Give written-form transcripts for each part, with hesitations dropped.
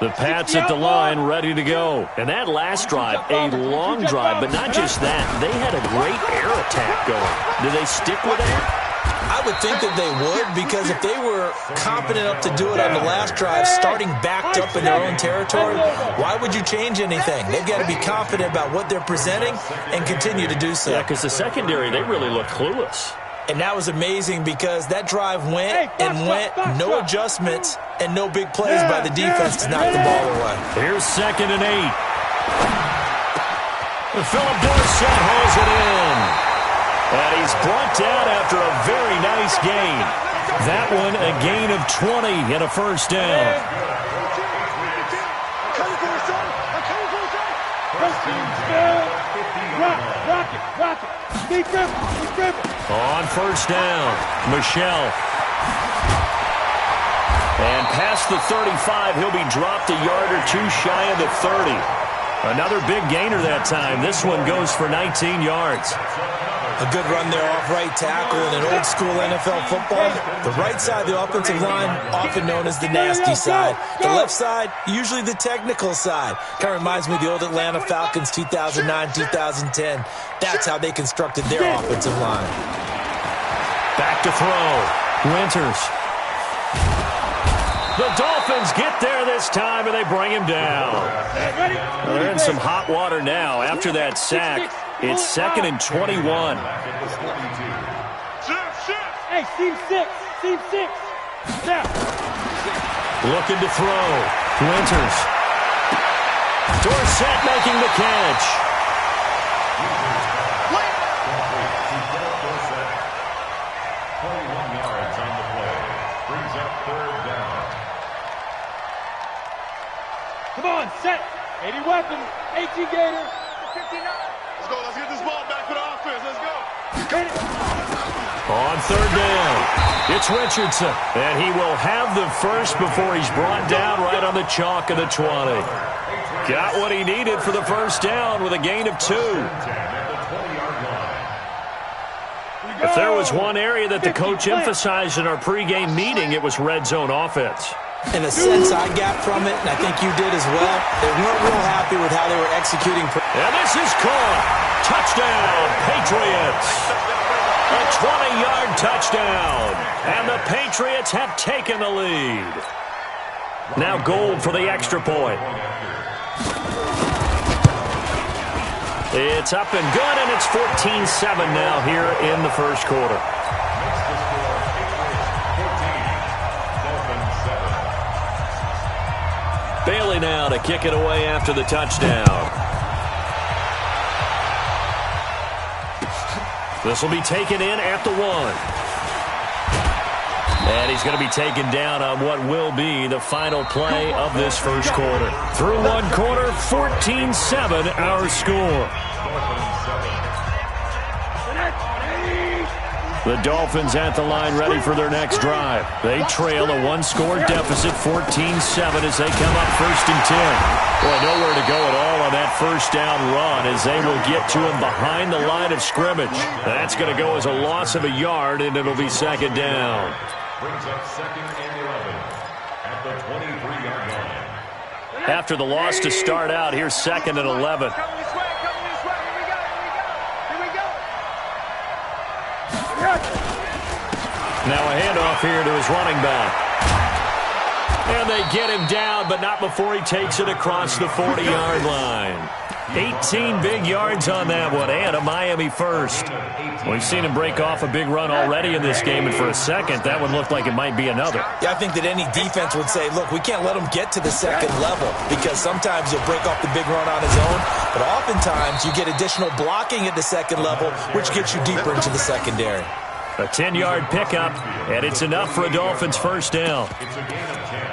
The Pats at the line, ready to go. And that last drive, a long drive, but not just that. They had a great air attack going. Do they stick with that? I would think that they would, because if they were confident enough to do it on the last drive, starting backed up in their own territory, why would you change anything? They've got to be confident about what they're presenting and continue to do so. Yeah, because the secondary, they really look clueless. And that was amazing because that drive went and went, no adjustments and no big plays by the defense to knock the ball away. Here's 2nd and 8. Philip Dorsett hauls it in. And he's brought down after a very nice gain. That one a gain of 20 and a first down. On first down, Michelle. And past the 35, he'll be dropped a yard or two shy of the 30. Another big gainer that time. This one goes for 19 yards. A good run there off right tackle in an old-school NFL football. The right side of the offensive line, often known as the nasty side. The left side, usually the technical side. Kind of reminds me of the old Atlanta Falcons 2009-2010. That's how they constructed their offensive line. Back to throw. Winters. The Dolphins get there this time, and they bring him down. Well, they're in some hot water now after that sack. It's 2nd and 21. Hey, seam 6. Now. Looking to throw. Winters. Dorsett making the catch. 21 yards on the play. Brings up 3rd down. Come on, set. 80 weapons. 18 gator. 59. Let's get this ball back for the offense. Let's go. On 3rd down, it's Richardson. And he will have the first before he's brought down right on the chalk of the 20. Got what he needed for the first down with a gain of 2. If there was one area that the coach emphasized in our pregame meeting, it was red zone offense. In a sense, I got from it, and I think you did as well, they weren't real happy with how they were executing. And this is caught. Touchdown, Patriots. A 20-yard touchdown. And the Patriots have taken the lead. Now Gold for the extra point. It's up and good, and it's 14-7 now here in the first quarter. Bailey now to kick it away after the touchdown. This will be taken in at the 1. And he's going to be taken down on what will be the final play of this first quarter. Through one quarter, 14-7 our score. The Dolphins at the line ready for their next drive. They trail a one-score deficit, 14-7 as they come up 1st and 10. Boy, nowhere to go at all on that first down run as they will get to him behind the line of scrimmage. That's going to go as a loss of a yard, and it'll be 2nd down. Brings up 2nd and 11 at the 23-yard line. After the loss to start out, here's 2nd and 11. Now a handoff here to his running back. And they get him down, but not before he takes it across the 40-yard line. 18 big yards on that one, and a Miami first. We've seen him break off a big run already in this game, and for a second, that one looked like it might be another. Yeah, I think that any defense would say, look, we can't let him get to the second level, because sometimes he'll break off the big run on his own, but oftentimes you get additional blocking at the second level, which gets you deeper into the secondary. A 10-yard pickup, and it's enough for a Dolphins first down.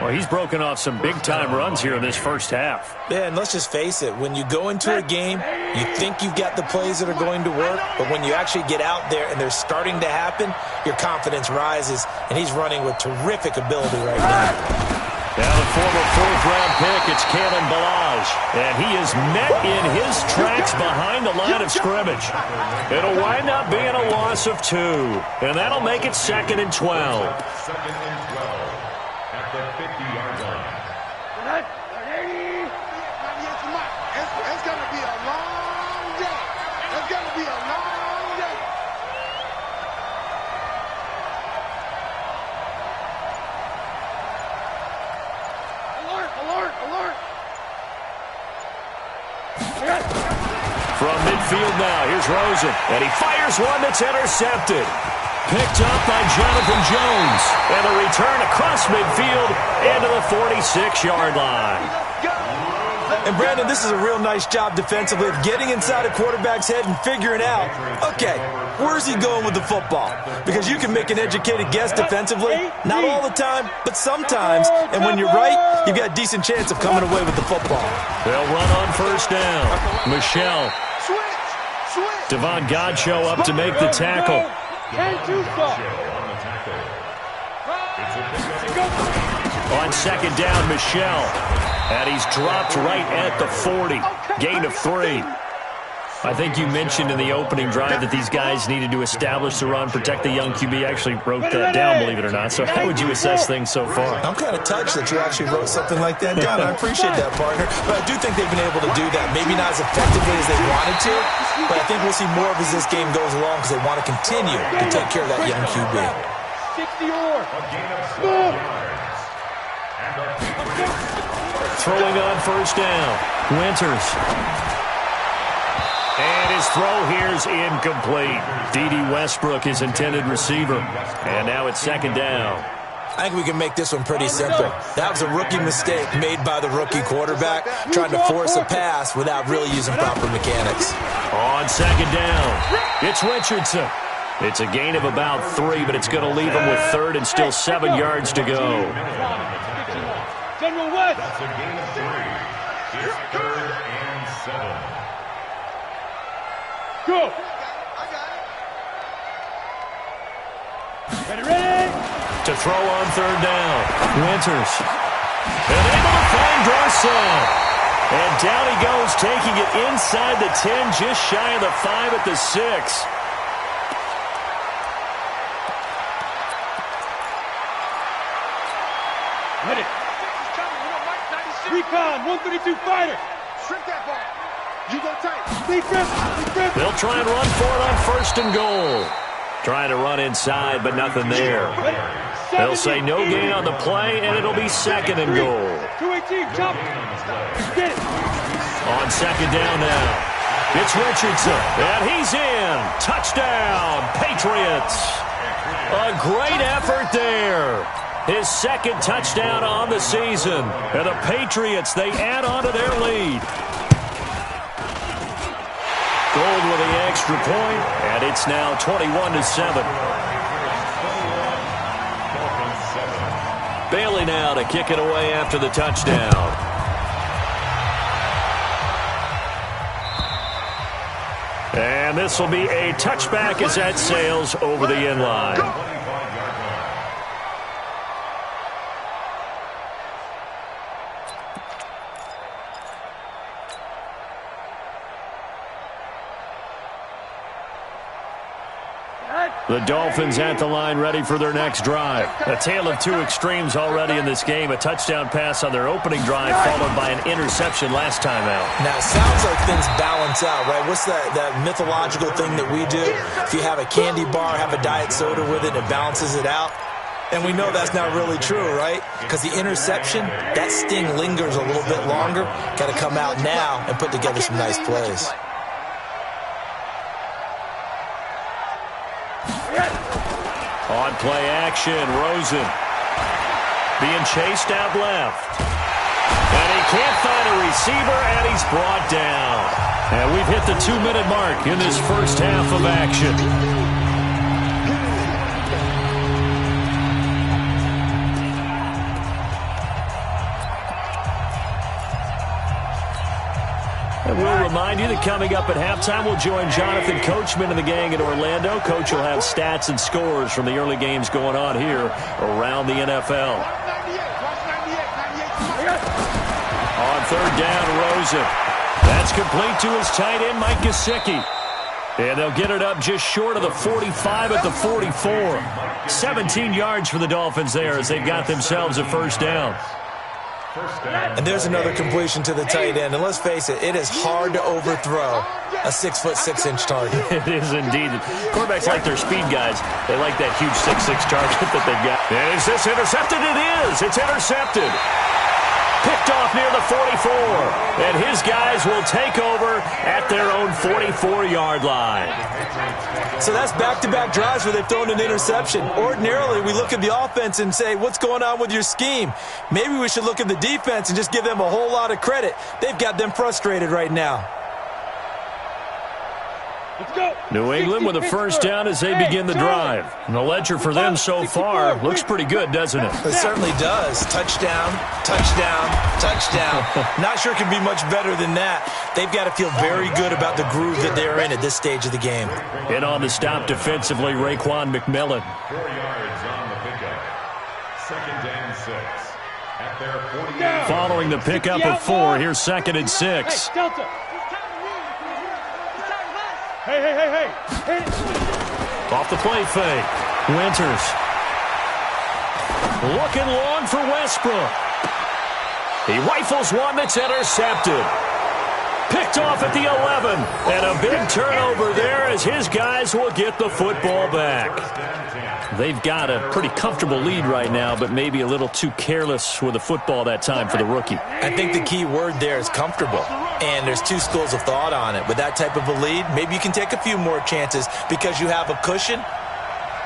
Well, he's broken off some big-time runs here in this first half. Yeah, and let's just face it. When you go into a game, you think you've got the plays that are going to work, but when you actually get out there and they're starting to happen, your confidence rises, and he's running with terrific ability right now. Now the former 4th-round pick, it's Kalen Ballage, and he is met in his tracks behind the line of scrimmage. It'll wind up being a loss of 2, and that'll make it 2nd and 12. 2nd and 12 at the 50-yard line. Rosen, and he fires one that's intercepted. Picked up by Jonathan Jones. And the return across midfield into the 46-yard line. And, Brandon, this is a real nice job defensively of getting inside a quarterback's head and figuring out, okay, where's he going with the football? Because you can make an educated guess defensively, not all the time, but sometimes. And when you're right, you've got a decent chance of coming away with the football. They'll run on first down. Michelle. Devon Godchaux up to make the tackle. On second down, Michelle. And he's dropped right at the 40. Gain of 3. I think you mentioned in the opening drive that these guys needed to establish the run, protect the young QB. Actually wrote that down, believe it or not. So how would you assess things so far? I'm kind of touched that you actually wrote something like that down. I appreciate that, partner. But I do think they've been able to do that. Maybe not as effectively as they wanted to, but I think we'll see more of as this game goes along because they want to continue to take care of that young QB. 60 or. Throwing on first down. Winters. And his throw here is incomplete. D.D. Westbrook, his intended receiver. And now it's second down. I think we can make this one pretty simple. That was a rookie mistake made by the rookie quarterback, trying to force a pass without really using proper mechanics. On second down, it's Richardson. It's a gain of about 3, but it's going to leave him with third and still 7 yards to go. General West. That's a gain of 3. It's 3rd and 7. Go. Ready. To throw on third down, Winters. And able to find Dorsett. And down he goes, taking it inside the 10, just shy of the 5 at the 6. Hit it. Recon, 132 fighter. Shrink that ball. You go tight. Defense. They'll try and run for it on first and goal. Trying to run inside, but nothing there. They'll say no gain on the play, and it'll be second and goal. 218, chop. Get it. On second down now, it's Richardson, and he's in. Touchdown, Patriots. A great effort there. His second touchdown on the season. And the Patriots, they add on to their lead. Gold with the extra point, and it's now 21-7. Bailey now to kick it away after the touchdown. And this will be a touchback as that sails over the end line. The Dolphins at the line ready for their next drive. A tale of two extremes already in this game. A touchdown pass on their opening drive followed by an interception last time out. Now, it sounds like things balance out, right? What's that mythological thing that we do? If you have a candy bar, have a diet soda with it, it balances it out. And we know that's not really true, right? Because the interception, that sting lingers a little bit longer. Got to come out now and put together some nice plays. On play action, Rosen being chased out left. And he can't find a receiver, and he's brought down. And we've hit the 2-minute mark in this first half of action. And we'll remind you that coming up at halftime, we'll join Jonathan Coachman and the gang in Orlando. Coach will have stats and scores from the early games going on here around the NFL. On third down, Rosen. That's complete to his tight end, Mike Gesicki. And they'll get it up just short of the 45 at the 44. 17 yards for the Dolphins there as they've got themselves a first down. And there's another completion to the tight end. And let's face it, it is hard to overthrow a 6'6" target. It is indeed. Quarterbacks like their speed guys. They like that huge 6'6" target that they've got. And is this intercepted? It is. It's intercepted. Picked off near the 44. And his guys will take over at their own 44-yard line. So that's back-to-back drives where they've thrown an interception. Ordinarily, we look at the offense and say, what's going on with your scheme? Maybe we should look at the defense and just give them a whole lot of credit. They've got them frustrated right now. Let's go. New England with a first down as they begin the drive. And the ledger for them so far looks pretty good, doesn't it? It certainly does. Touchdown, touchdown, touchdown. Not sure it can be much better than that. They've got to feel very good about the groove that they're in at this stage of the game. In on the stop defensively, Raekwon McMillan. 4 yards on the pickup. 2nd and 6. At their 40. Following the pickup of 4, here's 2nd and 6. Hey, Delta. Hey. Off the play fake. Winters. Looking long for Westbrook. He rifles one that's intercepted. Picked off at the 11. And a big turnover there as his guys will get the football back. They've got a pretty comfortable lead right now, but maybe a little too careless with the football that time for the rookie. I think the key word there is comfortable. And there's two schools of thought on it. With that type of a lead, maybe you can take a few more chances because you have a cushion.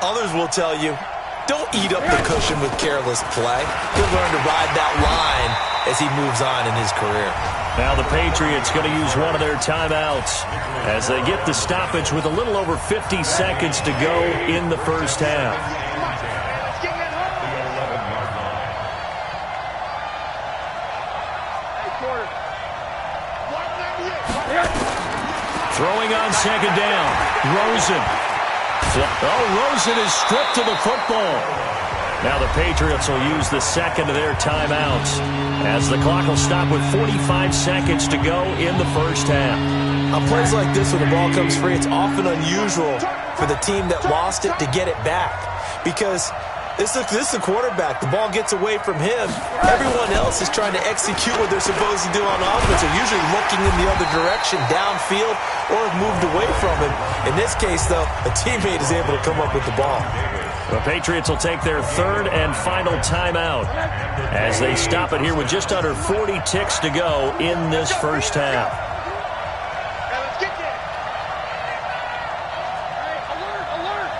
Others will tell you, don't eat up the cushion with careless play. He'll learn to ride that line as he moves on in his career. Now the Patriots going to use one of their timeouts as they get the stoppage with a little over 50 seconds to go in the first half. Throwing on 2nd down. Rosen. Rosen is stripped to the football. Now the Patriots will use the second of their timeouts as the clock will stop with 45 seconds to go in the first half. On plays like this when the ball comes free, it's often unusual for the team that lost it to get it back because this is a quarterback. The ball gets away from him. Everyone else is trying to execute what they're supposed to do on offense. They're usually looking in the other direction, downfield, or have moved away from him. In this case, though, a teammate is able to come up with the ball. The Patriots will take their 3rd and final timeout as they stop it here with just under 40 ticks to go in this first half. Let's get there. Hey, alert.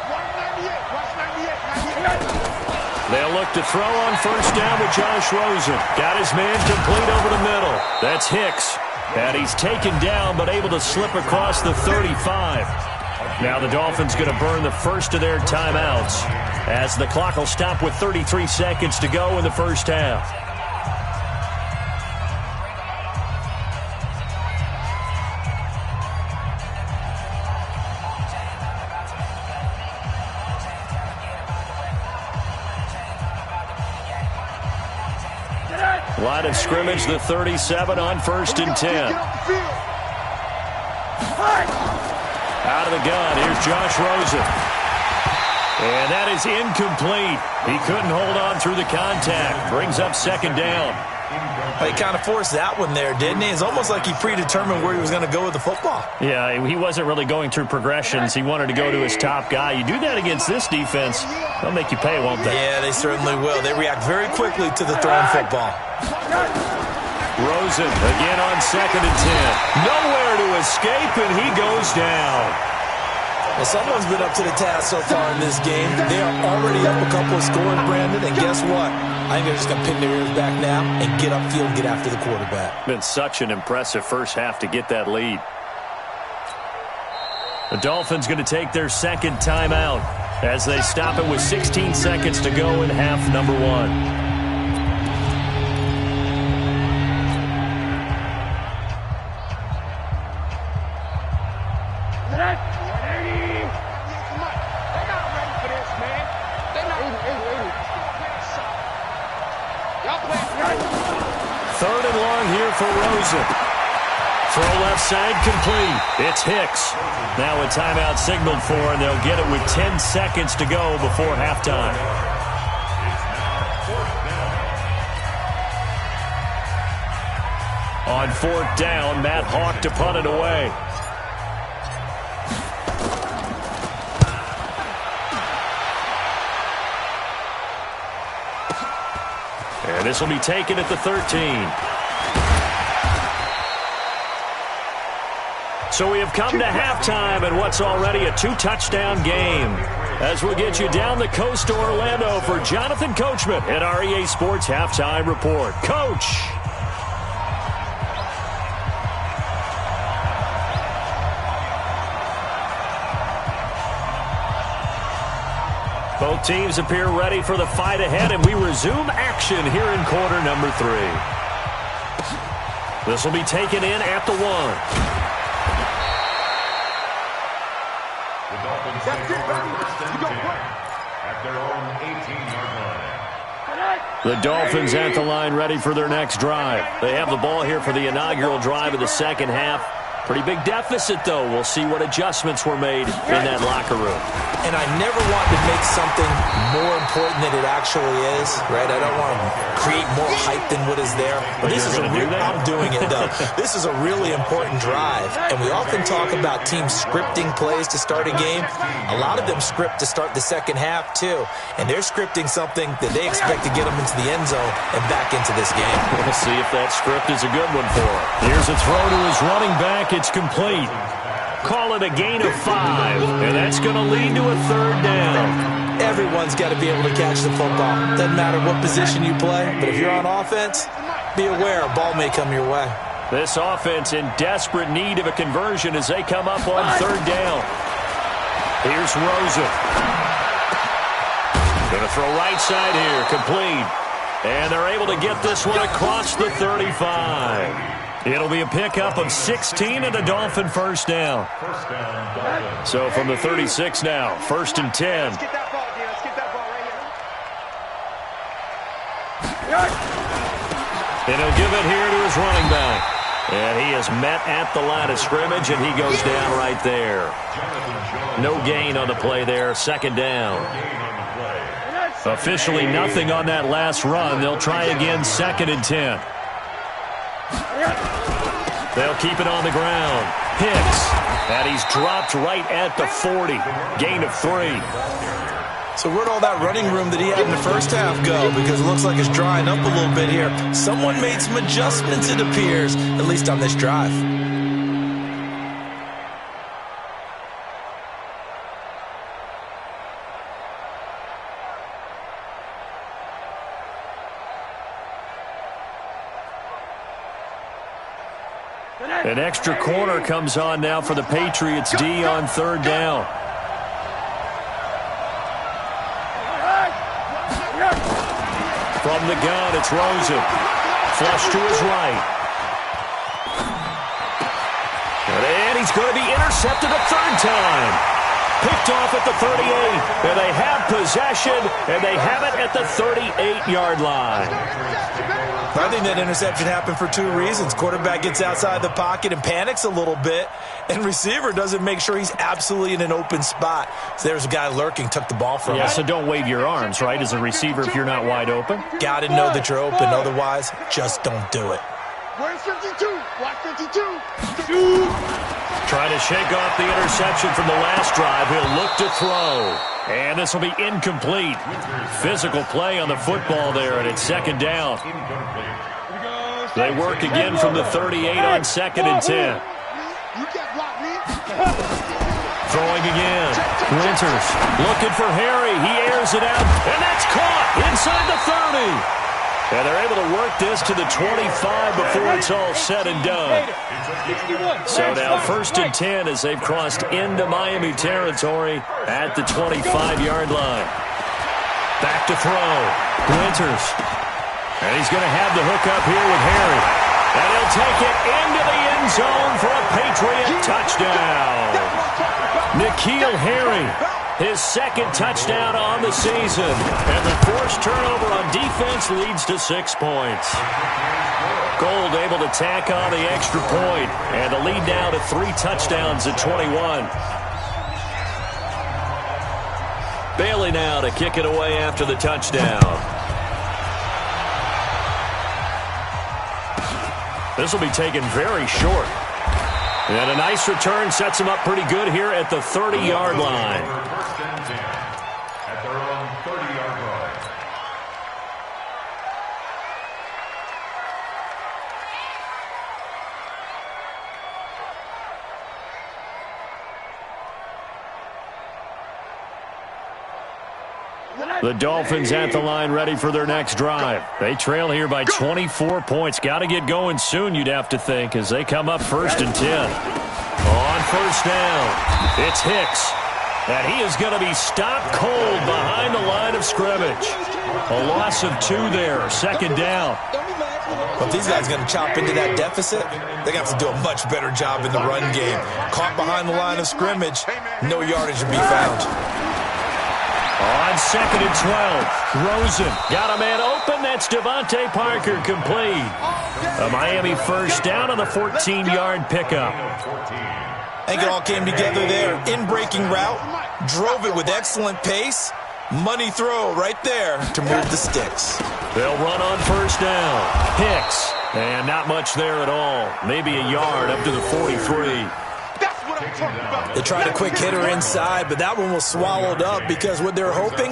198. Watch 98. They'll look to throw on first down with Josh Rosen. Got his man complete over the middle. That's Hicks. And he's taken down but able to slip across the 35. Now the Dolphins going to burn the first of their timeouts as the clock will stop with 33 seconds to go in the first half. Line of scrimmage, the 37 on 1st and 10. Out of the gun, here's Josh Rosen. And that is incomplete. He couldn't hold on through the contact. Brings up 2nd down. He kind of forced that one there, didn't he? It's almost like he predetermined where he was going to go with the football. Yeah, he wasn't really going through progressions. He wanted to go to his top guy. You do that against this defense, they'll make you pay, won't they? Yeah, they certainly will. They react very quickly to the thrown football. Rosen again on 2nd and 10. Nowhere to escape, and he goes down. Well, someone's been up to the task so far in this game. They are already up a couple of scores, Brandon, and guess what? I think they're just going to pin their ears back now and get upfield and get after the quarterback. Been such an impressive first half to get that lead. The Dolphins going to take their 2nd timeout as they stop it with 16 seconds to go in half number 1. For Rosen. Throw left side complete. It's Hicks. Now a timeout signaled for, and they'll get it with 10 seconds to go before halftime. On 4th down, Matt Hawk to punt it away. And this will be taken at the 13. So we have come to halftime in what's already a 2-touchdown game. As we'll get you down the coast to Orlando for Jonathan Coachman at our EA Sports Halftime Report. Coach! Both teams appear ready for the fight ahead, and we resume action here in quarter number 3. This will be taken in at the 1. The Dolphins take over first and 10 at their own 18-yard line. The Dolphins at the line ready for their next drive. They have the ball here for the inaugural drive of the second half. Pretty big deficit, though. We'll see what adjustments were made in that locker room. And I never want to make something more important than it actually is, right? I don't want to create more hype than what is there. But this is I'm doing it, though. This is a really important drive. And we often talk about teams scripting plays to start a game. A lot of them script to start the second half, too. And they're scripting something that they expect to get them into the end zone and back into this game. We'll see if that script is a good one for him. Here's a throw to his running back. It's complete. Call it a gain of 5, and that's going to lead to a third down. Everyone's got to be able to catch the football. Doesn't matter what position you play, but if you're on offense, be aware a ball may come your way. This offense in desperate need of a conversion as they come up on third down. Here's Rosen. Going to throw right side here, complete. And they're able to get this one across the 35. It'll be a pickup of 16 and a Dolphin first down. So from the 36 now, 1st and 10. Let's get that ball, dude. Let's get that ball right here. And he'll give it here to his running back. And he is met at the line of scrimmage, and he goes down right there. No gain on the play there, 2nd down. Officially nothing on that last run. They'll try again, 2nd and 10. They'll keep it on the ground. Hicks. And he's dropped right at the 40. Gain of 3. So where'd all that running room that he had in the first half go? Because it looks like it's drying up a little bit here. Someone made some adjustments, it appears, at least on this drive. An extra corner comes on now for the Patriots D on third down. From the gun, it's Rosen. Flush to his right. And he's going to be intercepted a third time. Picked off at the 38. And they have possession, and they have it at the 38-yard line. I think that interception happened for 2 reasons. Quarterback gets outside the pocket and panics a little bit, and receiver doesn't make sure he's absolutely in an open spot. So there's a guy lurking, took the ball from him. Yeah, so don't wave your arms, right, as a receiver if you're not wide open? Got to know that you're open. Otherwise, just don't do it. Where's 52? Watch 52. Trying to shake off the interception from the last drive. He'll look to throw. And this will be incomplete. Physical play on the football there, and it's 2nd down. They work again from the 38 on 2nd and 10. You can't block me. Throwing again. Winters looking for Harry. He airs it out, and that's caught inside the 30. And they're able to work this to the 25 before it's all said and done. So now 1st and 10 as they've crossed into Miami territory at the 25-yard line. Back to throw. Winters. And he's going to have the hook up here with Harry. And he'll take it into the end zone for a Patriot touchdown. N'Keal Harry, his 2nd touchdown on the season. And the forced turnover on defense leads to 6 points. Gold able to tack on the extra point. And the lead now to 3 touchdowns at 21. Bailey now to kick it away after the touchdown. This will be taken very short. And a nice return sets him up pretty good here at the 30-yard line. At their own 30-yard line. The Dolphins at the line ready for their next drive. They trail here by 24 points. Got to get going soon, you'd have to think, as they come up 1st and 10. On first down, it's Hicks. And he is going to be stopped cold behind the line of scrimmage. A loss of 2 there, 2nd down. Well, if these guys are going to chop into that deficit, they're going to have to do a much better job in the run game. Caught behind the line of scrimmage, no yardage to be found. On 2nd and 12, Rosen got a man open. That's Devontae Parker complete. A Miami first down on the 14-yard pickup. I think it all came together there. In-breaking route, drove it with excellent pace. Money throw right there to move the sticks. They'll run on first down. Hicks, and not much there at all. Maybe a yard up to the 43. They tried a quick hitter inside, but that one was swallowed up because what they're hoping,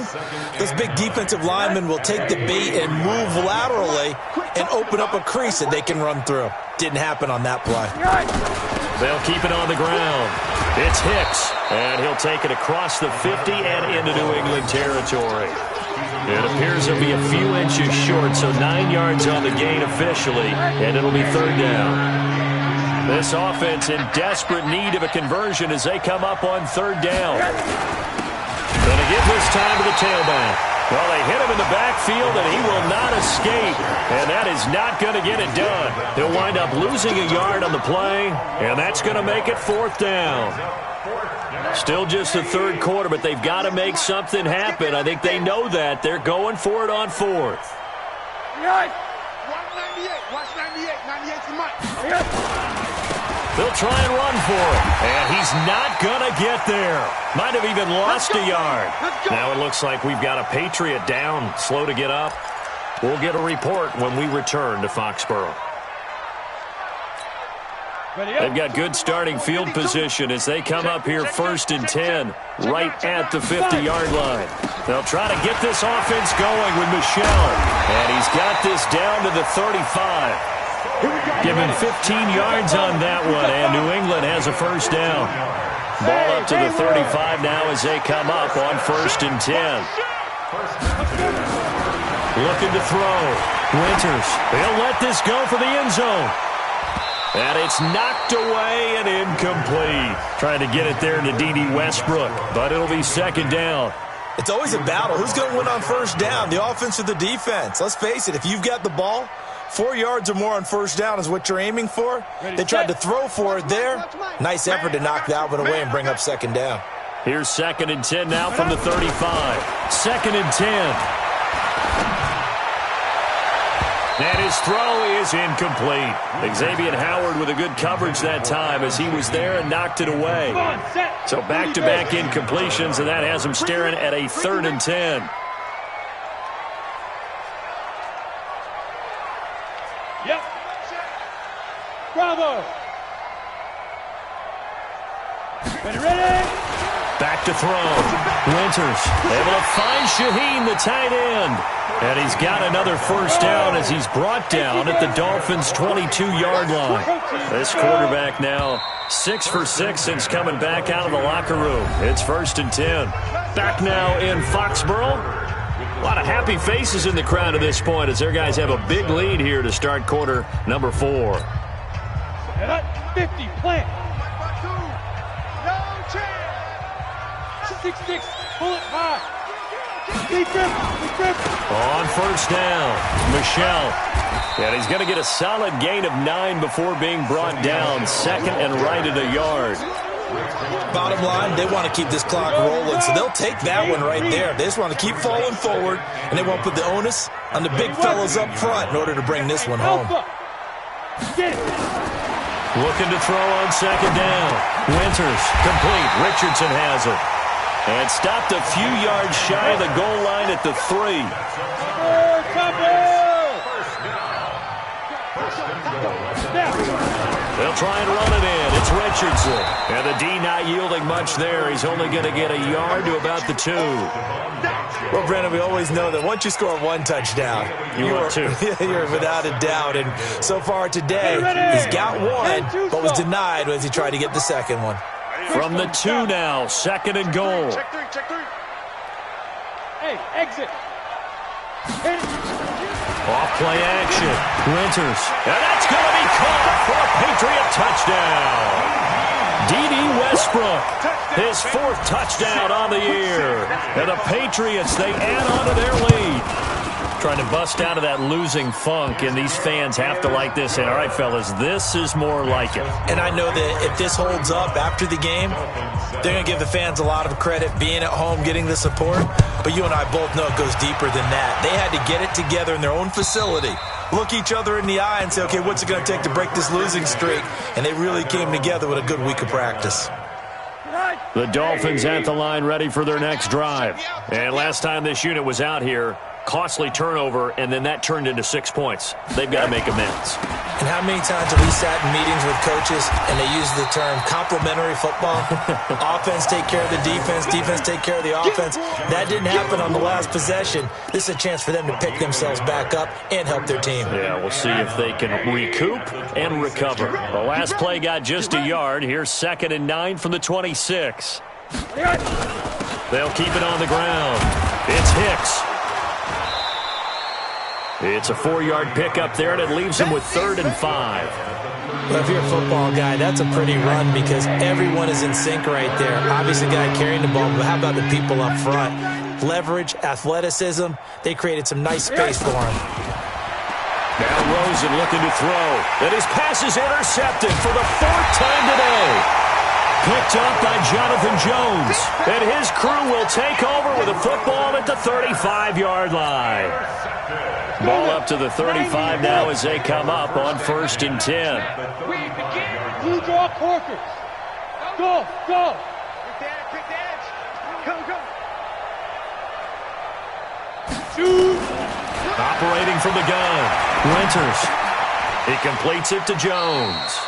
those big defensive linemen will take the bait and move laterally and open up a crease that they can run through. Didn't happen on that play. They'll keep it on the ground. It's Hicks, and he'll take it across the 50 and into New England territory. It appears he'll be a few inches short, so 9 yards on the gain officially, and it'll be 3rd down. This offense in desperate need of a conversion as they come up on 3rd down. Going to give this time to the tailback. Well, they hit him in the backfield, and he will not escape. And that is not going to get it done. He'll wind up losing a yard on the play, and that's going to make it 4th down. Still just the 3rd quarter, but they've got to make something happen. I think they know that. They're going for it on 4th. Watch 98. Watch 98. 98's the mic. They'll try and run for it, and he's not going to get there. Might have even lost a yard. Now it looks like we've got a Patriot down, slow to get up. We'll get a report when we return to Foxborough. They've got good starting field position as they come up here 1st and 10, right at the 50-yard line. They'll try to get this offense going with Michelle, and he's got this down to the 35. Give him 15 yards on that one, and New England has a first down. Ball up to the 35 now as they come up on 1st and 10. Looking to throw. Winters. They'll let this go for the end zone. And it's knocked away and incomplete. Trying to get it there to D.D. Westbrook, but it'll be 2nd down. It's always a battle. Who's going to win on first down, the offense or the defense? Let's face it, if you've got the ball, 4 yards or more on first down is what you're aiming for. They tried to throw for it there. Nice effort to knock that one away and bring up 2nd down. Here's 2nd and 10 now from the 35. 2nd and 10. And his throw is incomplete. Xavier Howard with a good coverage that time as he was there and knocked it away. So back-to-back incompletions, and that has him staring at a 3rd and 10. Yep. Bravo. Ready? Back to throw. Winters able to find Shaheen, the tight end. And he's got another first down as he's brought down at the Dolphins' 22-yard line. This quarterback now 6 for 6 since coming back out of the locker room. It's 1st and 10. Back now in Foxborough. A lot of happy faces in the crowd at this point as their guys have a big lead here to start quarter number 4. And at 50, plant. No chance. 6-6, pull it high. Big grip. On first down, Michelle. And he's going to get a solid gain of 9 before being brought down. 2nd and right at a yard. Bottom line, they want to keep this clock rolling, so they'll take that one right there. They just want to keep falling forward, and they won't put the onus on the big fellas up front in order to bring this one home. Looking to throw on 2nd down. Winters, complete. Richardson has it. And stopped a few yards shy of the goal line at the 3. They'll try and run it in. It's Richardson. And the D not yielding much there. He's only going to get a yard to about the 2. Well, Brandon, we always know that once you score 1 touchdown, you're without a doubt. And so far today, he's got 1, but was denied as he tried to get the 2nd one. From the 2 now, 2nd and goal. Check 3. Hey, exit. Hit it. Off play action. Winters. And that's going to be caught for a Patriot touchdown. D.D. Westbrook, his 4th touchdown on the year. And the Patriots, they add on to their lead. Trying to bust out of that losing funk, and these fans have to like this. And all right, fellas, this is more like it. And I know that if this holds up after the game, they're going to give the fans a lot of credit being at home, getting the support. But you and I both know it goes deeper than that. They had to get it together in their own facility, look each other in the eye and say, okay, what's it going to take to break this losing streak? And they really came together with a good week of practice. The Dolphins at the line ready for their next drive. And last time this unit was out here, costly turnover, and then that turned into 6 points. They've got to make amends. And how many times have we sat in meetings with coaches and they use the term complementary football? Offense take care of the defense, defense take care of the offense. That didn't happen on the last possession. This is a chance for them to pick themselves back up and help their team. Yeah, we'll see if they can recoup and recover. The last play got just a yard. Here's 2nd and 9 from the 26. They'll keep it on the ground. It's Hicks. It's a 4-yard pickup there, and it leaves him with 3rd and 5. Well, if you're a football guy, that's a pretty run because everyone is in sync right there. Obviously, the guy carrying the ball, but how about the people up front? Leverage, athleticism, they created some nice space for him. Now Rosen looking to throw. And his pass is intercepted for the 4th time today. Picked up by Jonathan Jones. And his crew will take over with a football at the 35-yard line. Ball up to the 35 now as they come up on 1st and 10. You draw Corker. Go, go. Quick dance. Go. Shoot. Operating from the gun. Winters. He completes it to Jones.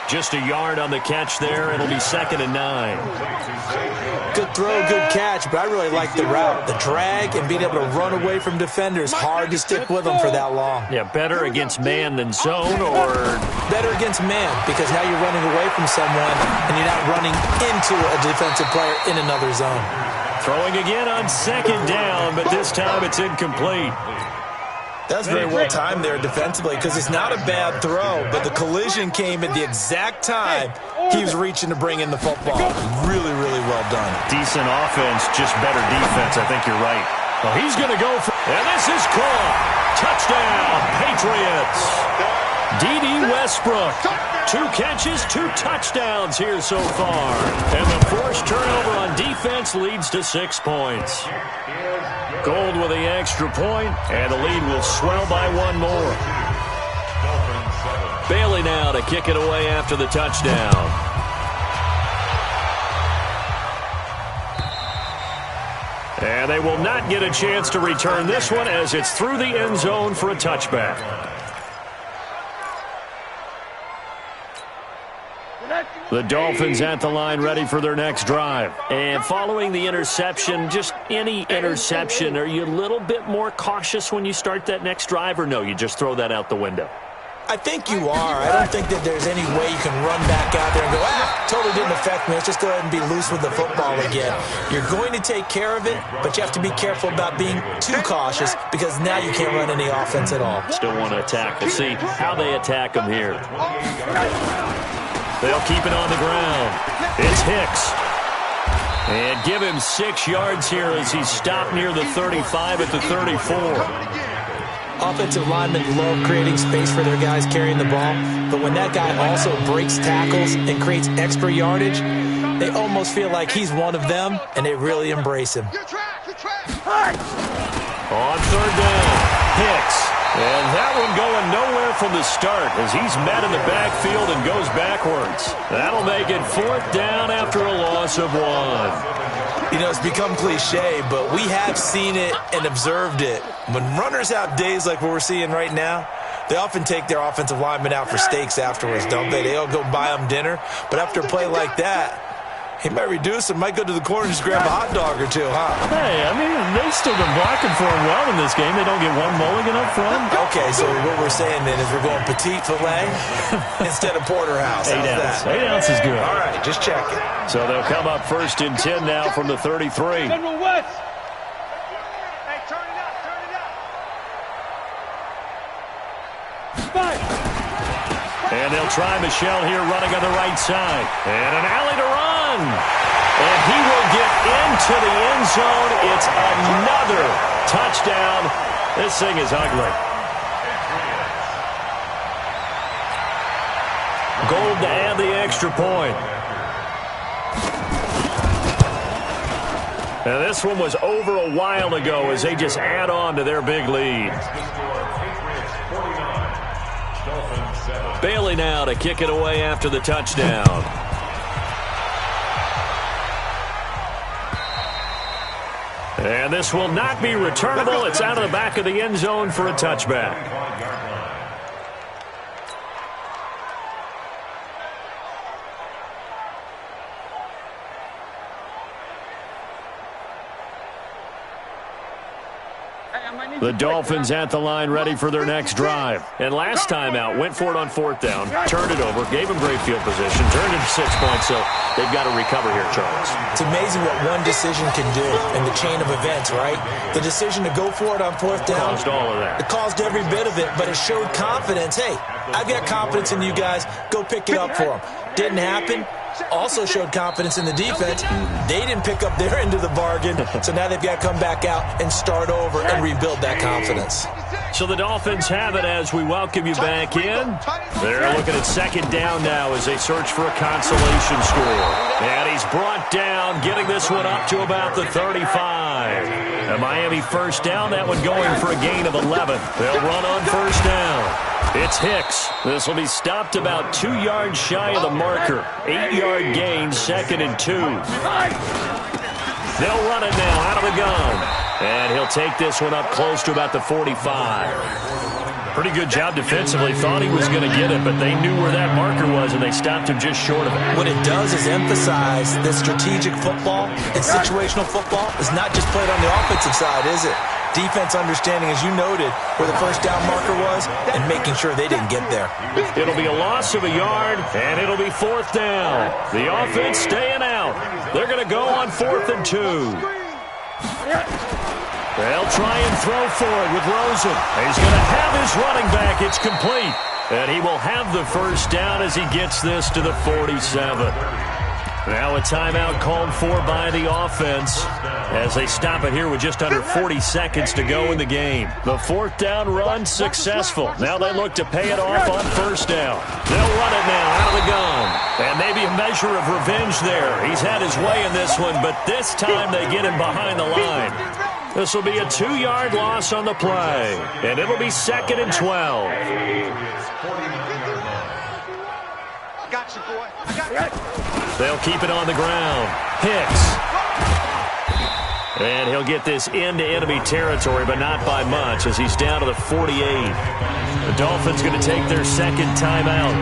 Just a yard on the catch there. It'll be 2nd and 9. Good throw, good catch, but I really like the route. The drag and being able to run away from defenders. Hard to stick with them for that long. Yeah, better against man than zone, or better against man because now you're running away from someone and you're not running into a defensive player in another zone. Throwing again on 2nd down, but this time it's incomplete. That was very well timed there defensively because it's not a bad throw, but the collision came at the exact time he was reaching to bring in the football. Really, really well done. Decent offense, just better defense. I think you're right. Well, he's going to go for, and this is caught. Touchdown, Patriots. D.D. Westbrook. 2 catches, 2 touchdowns here so far. And the forced turnover on defense leads to 6 points. Gold with the extra point, and the lead will swell by 1 more. Bailey now to kick it away after the touchdown. And they will not get a chance to return this one as it's through the end zone for a touchback. The Dolphins at the line ready for their next drive. And following the interception, just any interception, are you a little bit more cautious when you start that next drive, or no, you just throw that out the window? I think you are. I don't think that there's any way you can run back out there and go, totally didn't affect me. Let's just go ahead and be loose with the football again. You're going to take care of it, but you have to be careful about being too cautious because now you can't run any offense at all. Still want to attack. We'll see how they attack them here. They'll keep it on the ground. It's Hicks. And give him 6 yards here as he's stopped near the 35 at the 34. Offensive linemen love creating space for their guys carrying the ball, but when that guy also breaks tackles and creates extra yardage, they almost feel like he's one of them, and they really embrace him. On 3rd down, Hicks. And that one going nowhere from the start as he's met in the backfield and goes backwards. That'll make it 4th down after a loss of 1. You know, it's become cliche, but we have seen it and observed it. When runners have days like what we're seeing right now, they often take their offensive linemen out for steaks afterwards, don't they? They'll go buy them dinner. But after a play like that, he might reduce it, might go to the corner and just grab a hot dog or 2, huh? Hey, I mean, they've still been blocking for him well in this game. They don't get 1 mulligan up front. Okay, so what we're saying then is we're going petite filet instead of porterhouse. 8 ounce. 8 ounce is good. All right, just checking. So they'll come up 1st and 10 now from the 33. General West. And they'll try Michel here running on the right side. And an alley to run. And he will get into the end zone. It's another touchdown. This thing is ugly. Gold to add the extra point. Now this one was over a while ago as they just add on to their big lead. Bailey now to kick it away after the touchdown. And this will not be returnable. It's out of the back of the end zone for a touchback. The Dolphins at the line ready for their next drive. And last time out, went for it on fourth down, turned it over, gave them great field position, turned it to 6 points, so they've got to recover here, Charles. It's amazing what one decision can do in the chain of events, right? The decision to go for it on fourth down. Caused all of that. It caused every bit of it, but it showed confidence. Hey, I've got confidence in you guys. Go pick it up for them. Didn't happen. Also showed confidence in the defense. They didn't pick up their end of the bargain, so now they've got to come back out and start over and rebuild that confidence. So the Dolphins have it as we welcome you back in. They're looking at second down now as they search for a consolation score. And he's brought down, getting this one up to about the 35. A Miami first down, that one going for a gain of 11. They'll run on first down. It's Hicks. This will be stopped about 2 yards shy of the marker. 8-yard gain, 2nd and 2. They'll run it now out of the gun. And he'll take this one up close to about the 45. Pretty good job defensively. Thought he was going to get it, but they knew where that marker was, and they stopped him just short of it. What it does is emphasize that strategic football and situational football is not just played on the offensive side, is it? Defense understanding, as you noted, where the first down marker was and making sure they didn't get there. It'll be a loss of a yard, and it'll be fourth down. The offense staying out. They're going to go on 4th and 2. They'll try and throw for it with Rosen. He's going to have his running back. It's complete. And he will have the first down as he gets this to the 47. Now a timeout called for by the offense as they stop it here with just under 40 seconds to go in the game. The fourth down run successful. Now they look to pay it off on first down. They'll run it now out of the gun. And maybe a measure of revenge there. He's had his way in this one, but this time they get him behind the line. This will be a 2-yard loss on the play. And it'll be 2nd and 12. Got you, boy. I got you. They'll keep it on the ground. Hicks. And he'll get this into enemy territory, but not by much as he's down to the 48. The Dolphins going to take their second timeout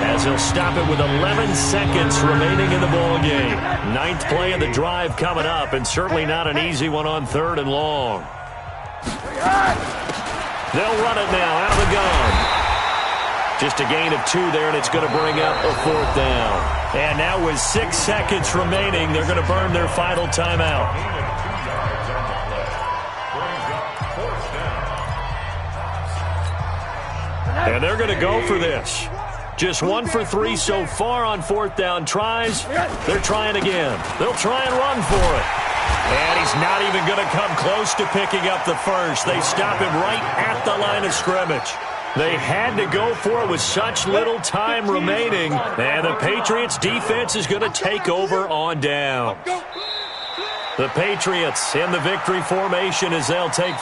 as they'll stop it with 11 seconds remaining in the ball game. 9th play of the drive coming up, and certainly not an easy one on 3rd and long. They'll run it now out of the gun. Just a gain of 2 there, and it's going to bring up a 4th down. And now with 6 seconds remaining, they're going to burn their final timeout. And they're going to go for this. Just 1 for 3 so far on 4th down tries. They're trying again. They'll try and run for it. And he's not even going to come close to picking up the first. They stop him right at the line of scrimmage. They had to go for it with such little time remaining. And the Patriots defense is going to take over on down. The Patriots in the victory formation as they'll take